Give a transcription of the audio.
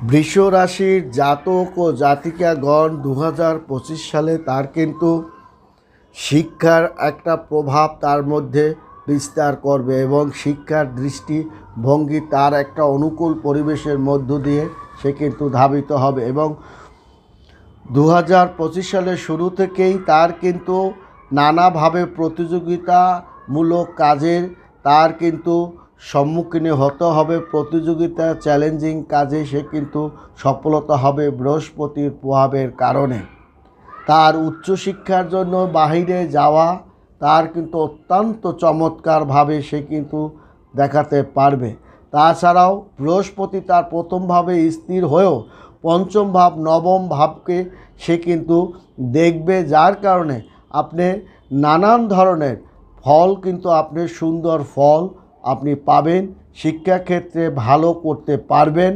বৃষ রাশির জাতক ও জাতিকাগণ 2025 সালে তার কিন্তু শিক্ষার একটা প্রভাব তার মধ্যে বিস্তার করবে এবং শিক্ষার দৃষ্টিভঙ্গি তার একটা অনুকূল পরিবেশের মধ্য দিয়ে সে কিন্তু ধাবিত হবে এবং 2025 সালের শুরু থেকেই তার কিন্তু নানাভাবে প্রতিযোগিতামূলক কাজের তার কিন্তু সম্মুখীন হতে হবে। প্রতিযোগিতা চ্যালেঞ্জিং কাজে সে কিন্তু সফলতা হবে বৃহস্পতির প্রভাবের কারণে। তার উচ্চশিক্ষার জন্য বাহিরে যাওয়া তার কিন্তু অত্যন্ত চমৎকারভাবে সে কিন্তু দেখাতে পারবে। তাছাড়াও বৃহস্পতি তার প্রথমভাবে স্থির হয়েও পঞ্চম ভাব নবম ভাবকে সে কিন্তু দেখবে, যার কারণে আপনি নানান ধরনের ফল কিন্তু আপনি সুন্দর ফল আপনি পাবেন, শিক্ষাক্ষেত্রে ভালো করতে পারবেন।